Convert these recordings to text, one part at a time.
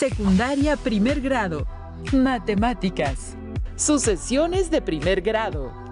Secundaria primer grado. Matemáticas. Sucesiones de primer grado.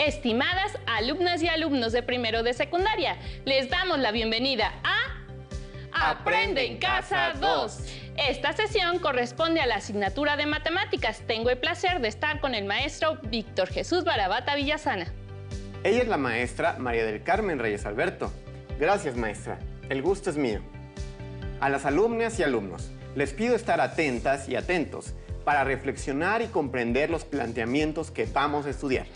Estimadas alumnas y alumnos de primero de secundaria, les damos la bienvenida a Aprende en Casa 2. Esta sesión corresponde a la asignatura de Matemáticas. Tengo el placer de estar con el maestro Víctor Jesús Barabata Villasana. Ella es la maestra María del Carmen Reyes Alberto. Gracias, maestra. El gusto es mío. A las alumnas y alumnos, les pido estar atentas y atentos para reflexionar y comprender los planteamientos que vamos a estudiar.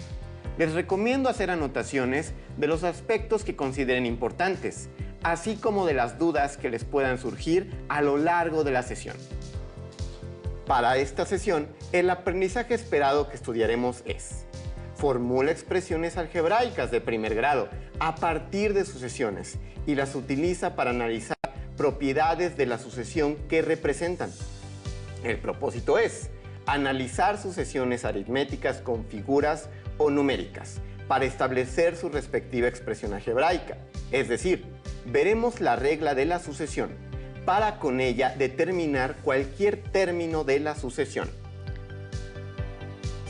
Les recomiendo hacer anotaciones de los aspectos que consideren importantes, así como de las dudas que les puedan surgir a lo largo de la sesión. Para esta sesión, el aprendizaje esperado que estudiaremos es: formula expresiones algebraicas de primer grado a partir de sucesiones y las utiliza para analizar propiedades de la sucesión que representan. El propósito es analizar sucesiones aritméticas con figuras o numéricas para establecer su respectiva expresión algebraica. Es decir, veremos la regla de la sucesión para con ella determinar cualquier término de la sucesión.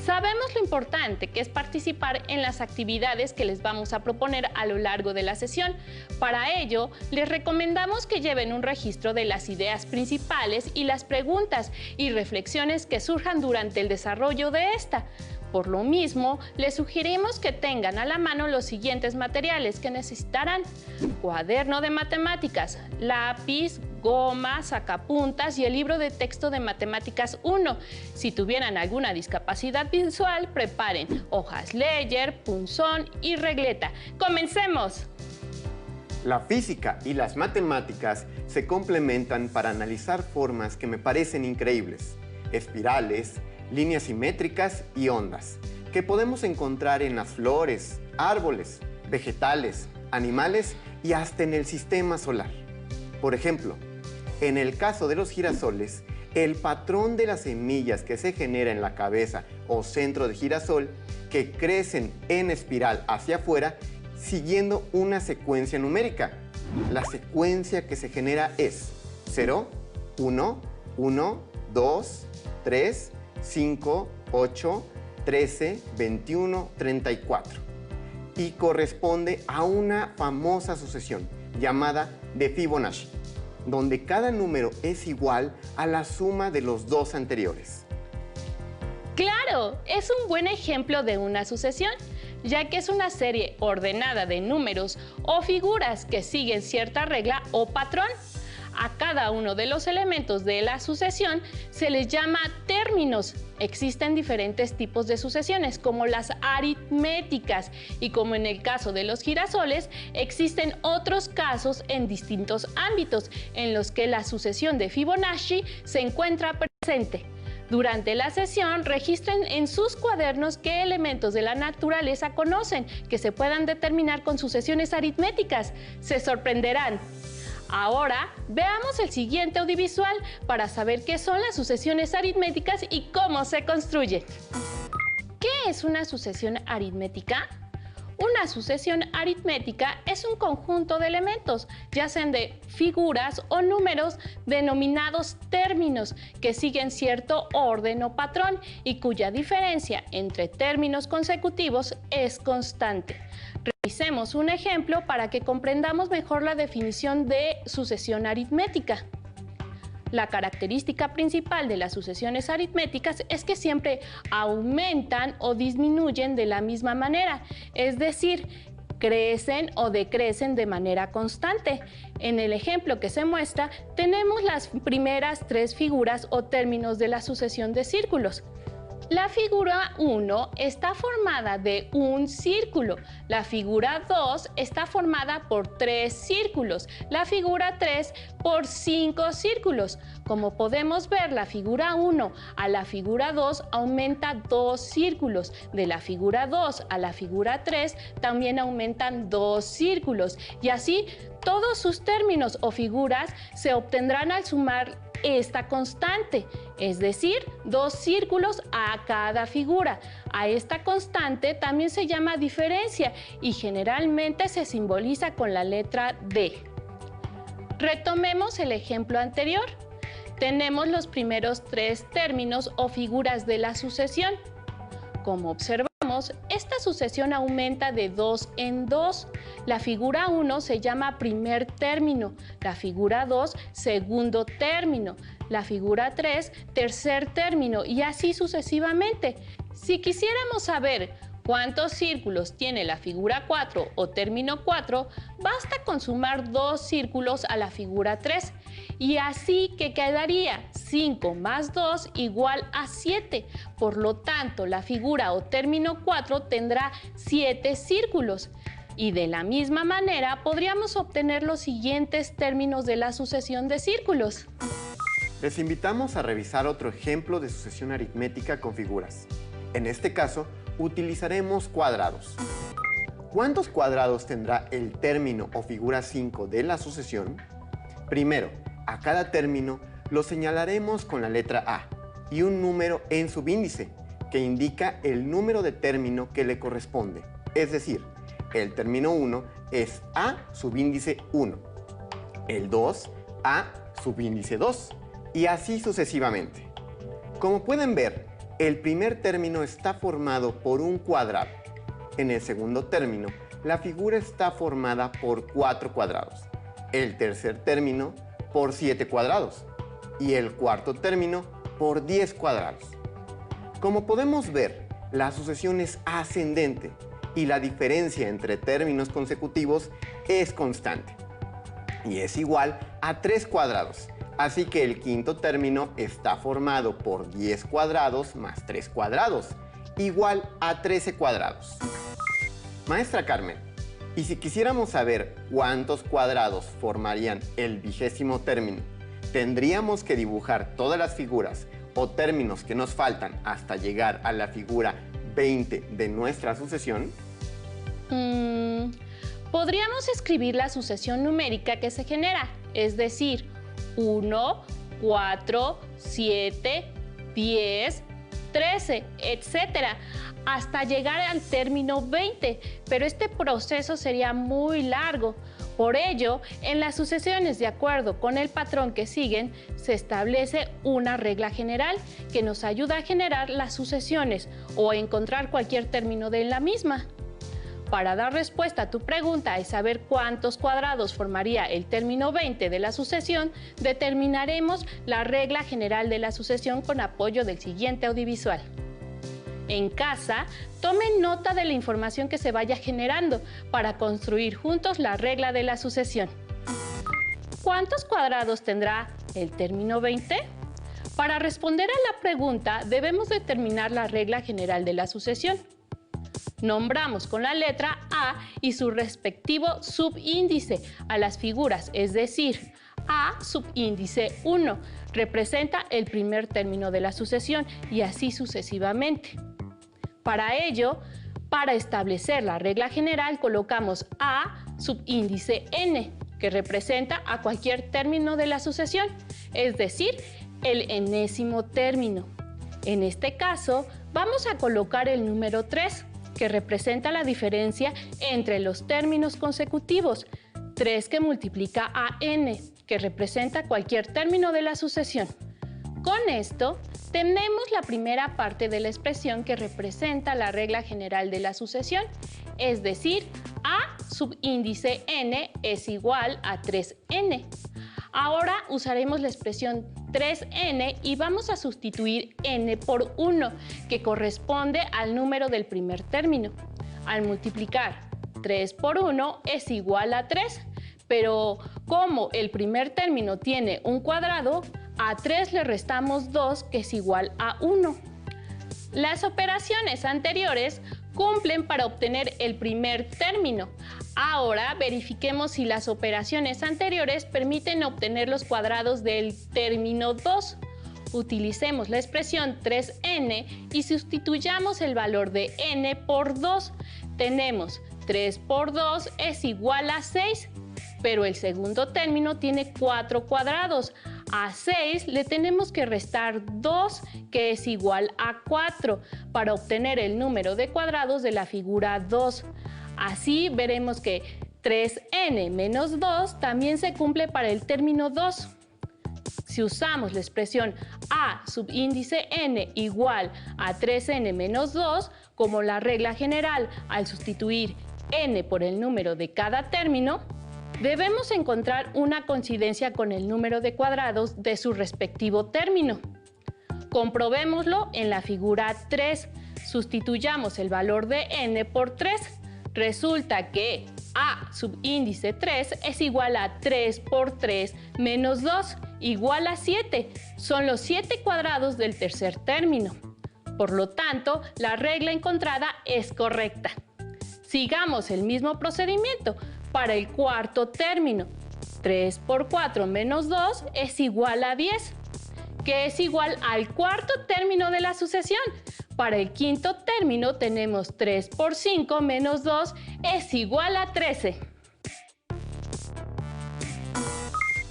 Sabemos lo importante que es participar en las actividades que les vamos a proponer a lo largo de la sesión. Para ello, les recomendamos que lleven un registro de las ideas principales y las preguntas y reflexiones que surjan durante el desarrollo de esta. Por lo mismo, les sugerimos que tengan a la mano los siguientes materiales que necesitarán: cuaderno de matemáticas, lápiz, goma, sacapuntas y el libro de texto de Matemáticas 1. Si tuvieran alguna discapacidad visual, preparen hojas Ledger, punzón y regleta. ¡Comencemos! La física y las matemáticas se complementan para analizar formas que me parecen increíbles: espirales, líneas simétricas y ondas, que podemos encontrar en las flores, árboles, vegetales, animales y hasta en el sistema solar. Por ejemplo, en el caso de los girasoles, el patrón de las semillas que se genera en la cabeza o centro de girasol, que crecen en espiral hacia afuera, siguiendo una secuencia numérica. La secuencia que se genera es 0, 1, 1, 2, 3, 5, 8, 13, 21, 34 y corresponde a una famosa sucesión llamada de Fibonacci, donde cada número es igual a la suma de los dos anteriores. ¡Claro! Es un buen ejemplo de una sucesión, ya que es una serie ordenada de números o figuras que siguen cierta regla o patrón. A cada uno de los elementos de la sucesión se les llama términos. Existen diferentes tipos de sucesiones, como las aritméticas, y como en el caso de los girasoles, existen otros casos en distintos ámbitos en los que la sucesión de Fibonacci se encuentra presente. Durante la sesión, registren en sus cuadernos qué elementos de la naturaleza conocen que se puedan determinar con sucesiones aritméticas. Se sorprenderán. Ahora, veamos el siguiente audiovisual para saber qué son las sucesiones aritméticas y cómo se construyen. ¿Qué es una sucesión aritmética? Una sucesión aritmética es un conjunto de elementos, ya sean de figuras o números, denominados términos, que siguen cierto orden o patrón y cuya diferencia entre términos consecutivos es constante. Revisemos un ejemplo para que comprendamos mejor la definición de sucesión aritmética. La característica principal de las sucesiones aritméticas es que siempre aumentan o disminuyen de la misma manera, es decir, crecen o decrecen de manera constante. En el ejemplo que se muestra, tenemos las primeras tres figuras o términos de la sucesión de círculos. La figura 1 está formada de un círculo. La figura 2 está formada por 3 círculos. La figura 3 por 5 círculos. Como podemos ver, la figura 1 a la figura 2 aumenta 2 círculos. De la figura 2 a la figura 3 también aumentan 2 círculos. Y así todos sus términos o figuras se obtendrán al sumar esta constante, es decir, 2 círculos a cada figura. A esta constante también se llama diferencia y generalmente se simboliza con la letra D. Retomemos el ejemplo anterior. Tenemos los primeros 3 términos o figuras de la sucesión. Como observamos, esta sucesión aumenta de 2 en 2. La figura 1 se llama primer término, la figura 2 segundo término, la figura 3 tercer término y así sucesivamente. Si quisiéramos saber cuántos círculos tiene la figura 4 o término 4, basta con sumar 2 círculos a la figura 3 y así que quedaría 5 más 2 igual a 7. Por lo tanto, la figura o término 4 tendrá 7 círculos. Y de la misma manera podríamos obtener los siguientes términos de la sucesión de círculos. Les invitamos a revisar otro ejemplo de sucesión aritmética con figuras. En este caso, utilizaremos cuadrados. ¿Cuántos cuadrados tendrá el término o figura 5 de la sucesión? Primero, a cada término lo señalaremos con la letra A y un número en subíndice que indica el número de término que le corresponde. Es decir, el término 1 es A subíndice 1, el 2 A subíndice 2 y así sucesivamente. Como pueden ver, el primer término está formado por un cuadrado. En el segundo término, la figura está formada por 4 cuadrados. El tercer término por 7 cuadrados y el cuarto término por 10 cuadrados. Como podemos ver, la sucesión es ascendente y la diferencia entre términos consecutivos es constante y es igual a 3 cuadrados. Así que el quinto término está formado por 10 cuadrados más 3 cuadrados, igual a 13 cuadrados. Maestra Carmen, y si quisiéramos saber cuántos cuadrados formarían el 20º término, ¿tendríamos que dibujar todas las figuras o términos que nos faltan hasta llegar a la figura 20 de nuestra sucesión? Podríamos escribir la sucesión numérica que se genera, es decir, 1, 4, 7, 10, 13, etcétera, hasta llegar al término 20, pero este proceso sería muy largo. Por ello, en las sucesiones, de acuerdo con el patrón que siguen, se establece una regla general que nos ayuda a generar las sucesiones o a encontrar cualquier término de la misma. Para dar respuesta a tu pregunta y saber cuántos cuadrados formaría el término 20 de la sucesión, determinaremos la regla general de la sucesión con apoyo del siguiente audiovisual. En casa, tomen nota de la información que se vaya generando para construir juntos la regla de la sucesión. ¿Cuántos cuadrados tendrá el término 20? Para responder a la pregunta, debemos determinar la regla general de la sucesión. Nombramos con la letra A y su respectivo subíndice a las figuras, es decir, A subíndice 1 representa el primer término de la sucesión y así sucesivamente. Para ello, para establecer la regla general, colocamos A subíndice n, que representa a cualquier término de la sucesión, es decir, el enésimo término. En este caso, vamos a colocar el número 3, que representa la diferencia entre los términos consecutivos, 3 que multiplica a n, que representa cualquier término de la sucesión. Con esto, tenemos la primera parte de la expresión que representa la regla general de la sucesión, es decir, A subíndice n es igual a 3n. Ahora usaremos la expresión 3n y vamos a sustituir n por 1, que corresponde al número del primer término. Al multiplicar 3 por 1 es igual a 3, pero como el primer término tiene un cuadrado, a 3 le restamos 2, que es igual a 1. Las operaciones anteriores cumplen para obtener el primer término. Ahora verifiquemos si las operaciones anteriores permiten obtener los cuadrados del término 2. Utilicemos la expresión 3n y sustituyamos el valor de n por 2. Tenemos 3 por 2 es igual a 6, pero el segundo término tiene 4 cuadrados. A 6 le tenemos que restar 2, que es igual a 4, para obtener el número de cuadrados de la figura 2. Así veremos que 3n menos 2 también se cumple para el término 2. Si usamos la expresión a subíndice n igual a 3n menos 2, como la regla general al sustituir n por el número de cada término, debemos encontrar una coincidencia con el número de cuadrados de su respectivo término. Comprobémoslo en la figura 3. Sustituyamos el valor de n por 3. Resulta que a subíndice 3 es igual a 3 por 3 menos 2, igual a 7. Son los 7 cuadrados del tercer término. Por lo tanto, la regla encontrada es correcta. Sigamos el mismo procedimiento para el cuarto término. 3 por 4 menos 2 es igual a 10, que es igual al cuarto término de la sucesión. Para el quinto término tenemos 3 por 5 menos 2 es igual a 13.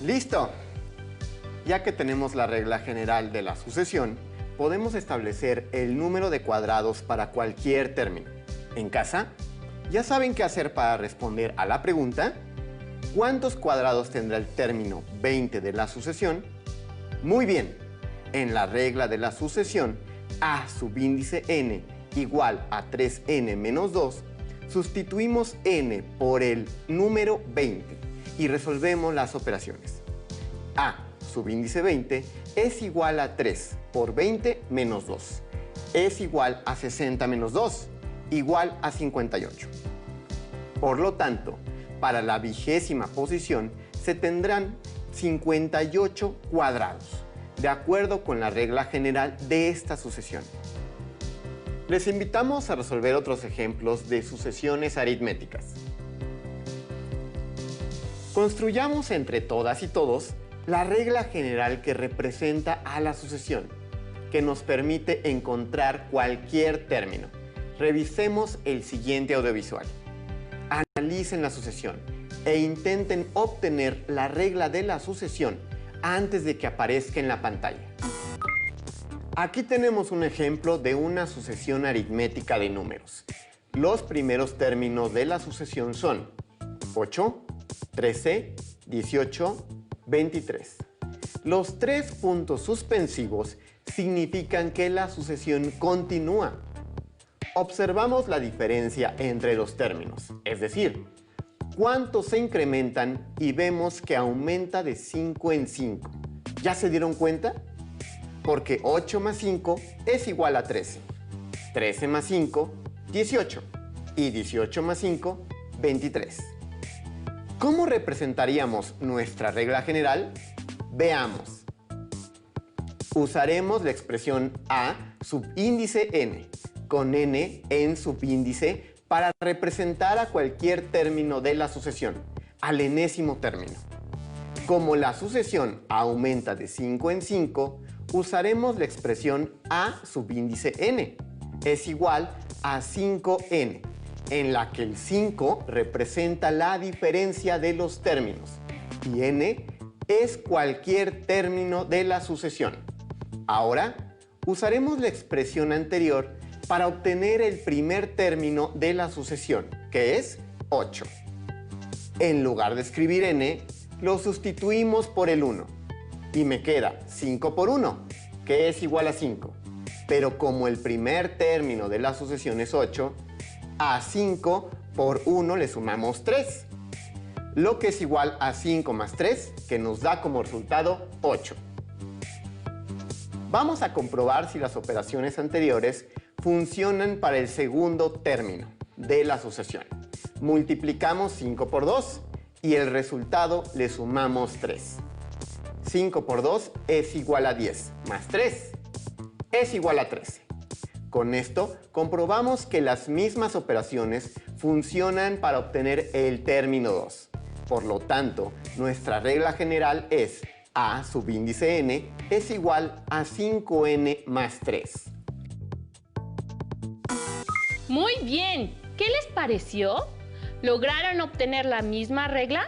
¡Listo! Ya que tenemos la regla general de la sucesión, podemos establecer el número de cuadrados para cualquier término. En casa, ¿ya saben qué hacer para responder a la pregunta? ¿Cuántos cuadrados tendrá el término 20 de la sucesión? Muy bien, en la regla de la sucesión, a subíndice n igual a 3n menos 2, sustituimos n por el número 20 y resolvemos las operaciones. A subíndice 20 es igual a 3 por 20 menos 2. Es igual a 60 menos 2, igual a 58. Por lo tanto, para la 20ª posición se tendrán 58 cuadrados, de acuerdo con la regla general de esta sucesión. Les invitamos a resolver otros ejemplos de sucesiones aritméticas. Construyamos entre todas y todos la regla general que representa a la sucesión, que nos permite encontrar cualquier término. Revisemos el siguiente audiovisual. Analicen la sucesión e intenten obtener la regla de la sucesión antes de que aparezca en la pantalla. Aquí tenemos un ejemplo de una sucesión aritmética de números. Los primeros términos de la sucesión son 8, 13, 18, 23. Los 3 puntos suspensivos significan que la sucesión continúa. Observamos la diferencia entre los términos, es decir, cuántos se incrementan y vemos que aumenta de 5 en 5. ¿Ya se dieron cuenta? Porque 8 más 5 es igual a 13. 13 más 5, 18. Y 18 más 5, 23. ¿Cómo representaríamos nuestra regla general? Veamos. Usaremos la expresión a subíndice n, con n en subíndice, para representar a cualquier término de la sucesión, al enésimo término. Como la sucesión aumenta de 5 en 5, usaremos la expresión a subíndice n, es igual a 5n, en la que el 5 representa la diferencia de los términos y n es cualquier término de la sucesión. Ahora, usaremos la expresión anterior para obtener el primer término de la sucesión, que es 8. En lugar de escribir n, lo sustituimos por el 1 y me queda 5 por 1, que es igual a 5. Pero como el primer término de la sucesión es 8, a 5 por 1 le sumamos 3, lo que es igual a 5 más 3, que nos da como resultado 8. Vamos a comprobar si las operaciones anteriores funcionan para el segundo término de la sucesión. Multiplicamos 5 por 2 y el resultado le sumamos 3. 5 por 2 es igual a 10, más 3 es igual a 13. Con esto, comprobamos que las mismas operaciones funcionan para obtener el término 2. Por lo tanto, nuestra regla general es A subíndice n es igual a 5n más 3. Muy bien, ¿qué les pareció? ¿Lograron obtener la misma regla?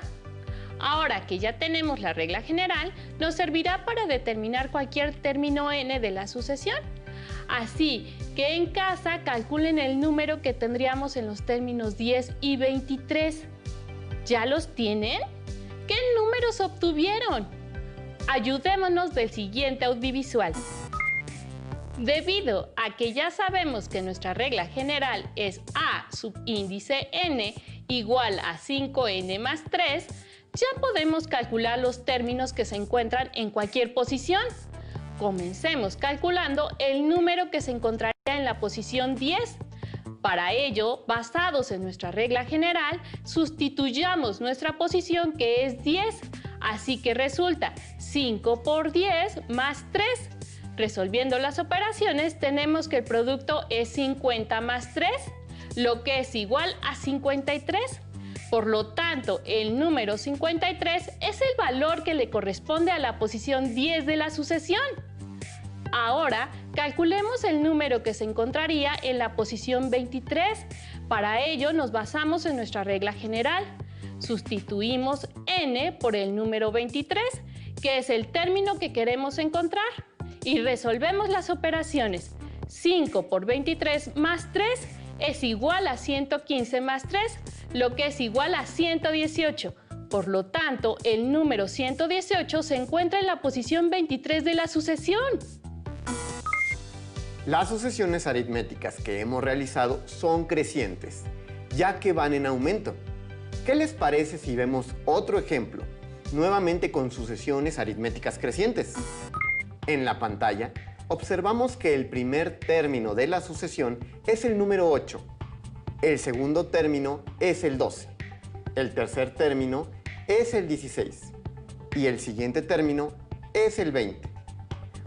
Ahora que ya tenemos la regla general, nos servirá para determinar cualquier término n de la sucesión. Así que en casa calculen el número que tendríamos en los términos 10 y 23. ¿Ya los tienen? ¿Qué números obtuvieron? Ayudémonos del siguiente audiovisual. Debido a que ya sabemos que nuestra regla general es A subíndice n igual a 5n más 3, ya podemos calcular los términos que se encuentran en cualquier posición. Comencemos calculando el número que se encontraría en la posición 10. Para ello, basados en nuestra regla general, sustituyamos nuestra posición que es 10. Así que resulta 5 por 10 más 3. Resolviendo las operaciones, tenemos que el producto es 50 más 3, lo que es igual a 53. Por lo tanto, el número 53 es el valor que le corresponde a la posición 10 de la sucesión. Ahora, calculemos el número que se encontraría en la posición 23. Para ello, nos basamos en nuestra regla general. Sustituimos n por el número 23, que es el término que queremos encontrar, y resolvemos las operaciones. 5 por 23 más 3 es igual a 115 más 3, lo que es igual a 118. Por lo tanto, el número 118 se encuentra en la posición 23 de la sucesión. Las sucesiones aritméticas que hemos realizado son crecientes, ya que van en aumento. ¿Qué les parece si vemos otro ejemplo, nuevamente con sucesiones aritméticas crecientes? En la pantalla, observamos que el primer término de la sucesión es el número 8, el segundo término es el 12, el tercer término es el 16 y el siguiente término es el 20.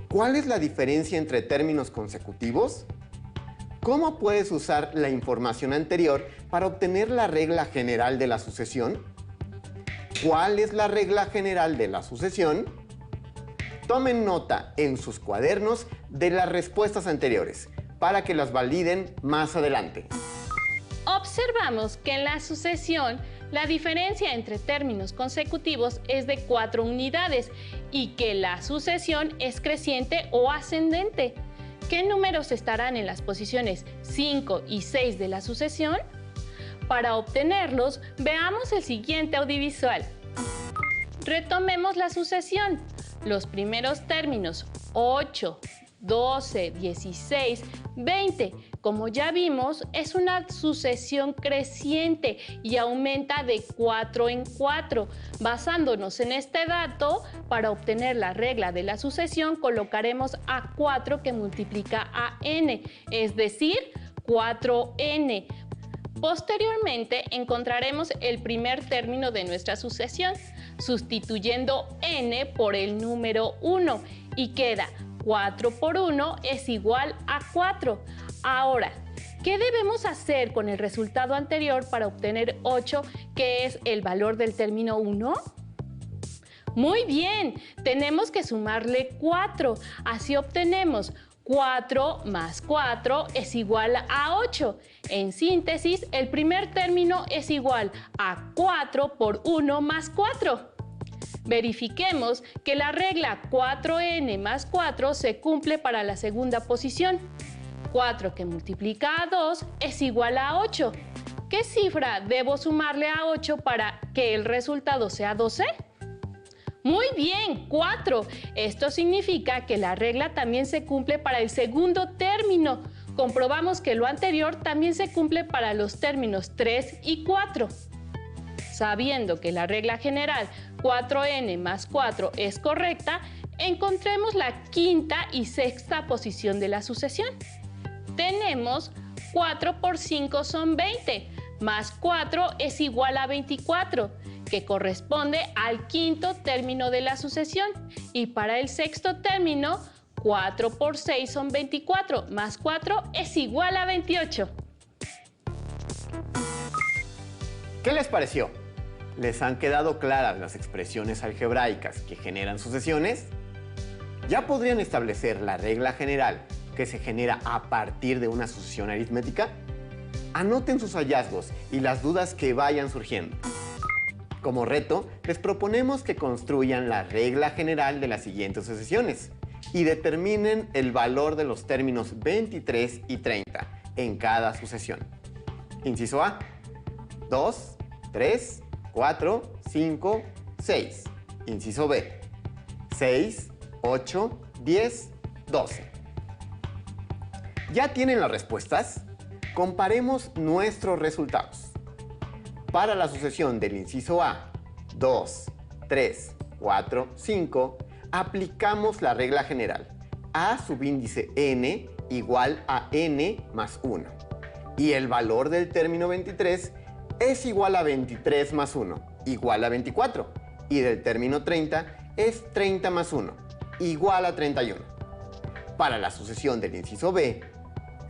¿Cuál es la diferencia entre términos consecutivos? ¿Cómo puedes usar la información anterior para obtener la regla general de la sucesión? ¿Cuál es la regla general de la sucesión? Tomen nota en sus cuadernos de las respuestas anteriores para que las validen más adelante. Observamos que en la sucesión la diferencia entre términos consecutivos es de 4 unidades y que la sucesión es creciente o ascendente. ¿Qué números estarán en las posiciones 5 y 6 de la sucesión? Para obtenerlos, veamos el siguiente audiovisual. Retomemos la sucesión. Los primeros términos 8, 12, 16, 20, como ya vimos, es una sucesión creciente y aumenta de 4 en 4. Basándonos en este dato, para obtener la regla de la sucesión, colocaremos a 4 que multiplica a n, es decir, 4n. Posteriormente, encontraremos el primer término de nuestra sucesión, sustituyendo n por el número 1 y queda 4 por 1 es igual a 4. Ahora, ¿qué debemos hacer con el resultado anterior para obtener 8, que es el valor del término 1? Muy bien, tenemos que sumarle 4. Así obtenemos 4 más 4 es igual a 8. En síntesis, el primer término es igual a 4 por 1 más 4. Verifiquemos que la regla 4n más 4 se cumple para la segunda posición. 4 que multiplica a 2 es igual a 8. ¿Qué cifra debo sumarle a 8 para que el resultado sea 12? Muy bien, 4. Esto significa que la regla también se cumple para el segundo término. Comprobamos que lo anterior también se cumple para los términos 3 y 4. Sabiendo que la regla general 4n más 4 es correcta, encontremos la quinta y sexta posición de la sucesión. Tenemos 4 por 5 son 20, más 4 es igual a 24, que corresponde al quinto término de la sucesión. Y para el sexto término, 4 por 6 son 24, más 4 es igual a 28. ¿Qué les pareció? ¿Les han quedado claras las expresiones algebraicas que generan sucesiones? ¿Ya podrían establecer la regla general que se genera a partir de una sucesión aritmética? Anoten sus hallazgos y las dudas que vayan surgiendo. Como reto, les proponemos que construyan la regla general de las siguientes sucesiones y determinen el valor de los términos 23 y 30 en cada sucesión. Inciso A: 2, 3, 4, 5, 6. Inciso B: 6, 8, 10, 12. ¿Ya tienen las respuestas? Comparemos nuestros resultados. Para la sucesión del inciso A, 2, 3, 4, 5, aplicamos la regla general. A subíndice n igual a n más 1. Y el valor del término 23 es igual a 23 más 1, igual a 24. Y del término 30 es 30 más 1, igual a 31. Para la sucesión del inciso B,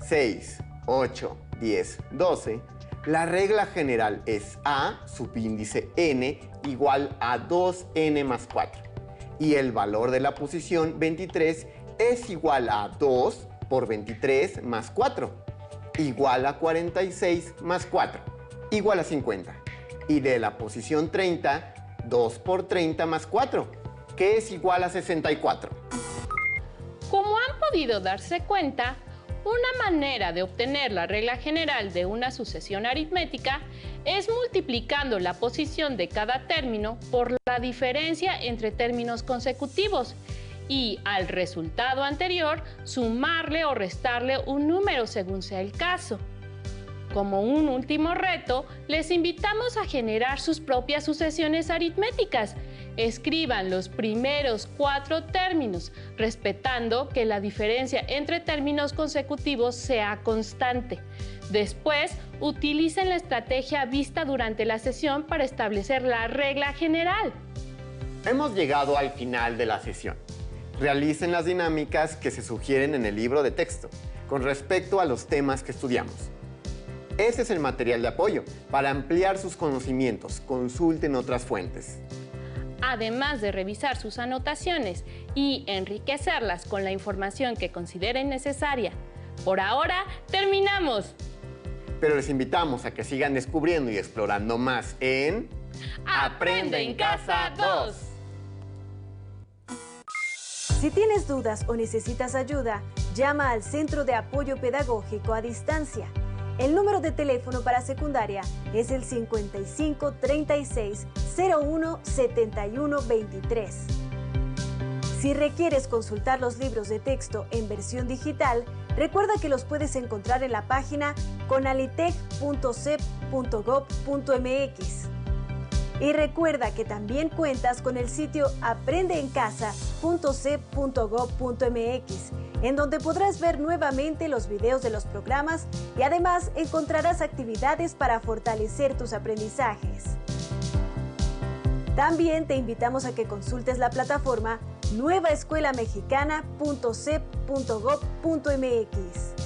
6, 8, 10, 12, la regla general es A subíndice n igual a 2n más 4. Y el valor de la posición 23 es igual a 2 por 23 más 4, igual a 46 más 4, igual a 50. Y de la posición 30, 2 por 30 más 4, que es igual a 64. Como han podido darse cuenta, una manera de obtener la regla general de una sucesión aritmética es multiplicando la posición de cada término por la diferencia entre términos consecutivos y al resultado anterior sumarle o restarle un número según sea el caso. Como un último reto, les invitamos a generar sus propias sucesiones aritméticas. Escriban los primeros 4 términos, respetando que la diferencia entre términos consecutivos sea constante. Después, utilicen la estrategia vista durante la sesión para establecer la regla general. Hemos llegado al final de la sesión. Realicen las dinámicas que se sugieren en el libro de texto con respecto a los temas que estudiamos. Ese es el material de apoyo. Para ampliar sus conocimientos, consulten otras fuentes. Además de revisar sus anotaciones y enriquecerlas con la información que consideren necesaria. Por ahora, terminamos. Pero les invitamos a que sigan descubriendo y explorando más en Aprende en Casa 2. Si tienes dudas o necesitas ayuda, llama al Centro de Apoyo Pedagógico a Distancia. El número de teléfono para secundaria es el 55 36 01 71 23. Si requieres consultar los libros de texto en versión digital, recuerda que los puedes encontrar en la página conalitec.cep.gov.mx. Y recuerda que también cuentas con el sitio aprendeencasa.cep.gov.mx, en donde podrás ver nuevamente los videos de los programas y además encontrarás actividades para fortalecer tus aprendizajes. También te invitamos a que consultes la plataforma nuevaescuelamexicana.cep.gov.mx.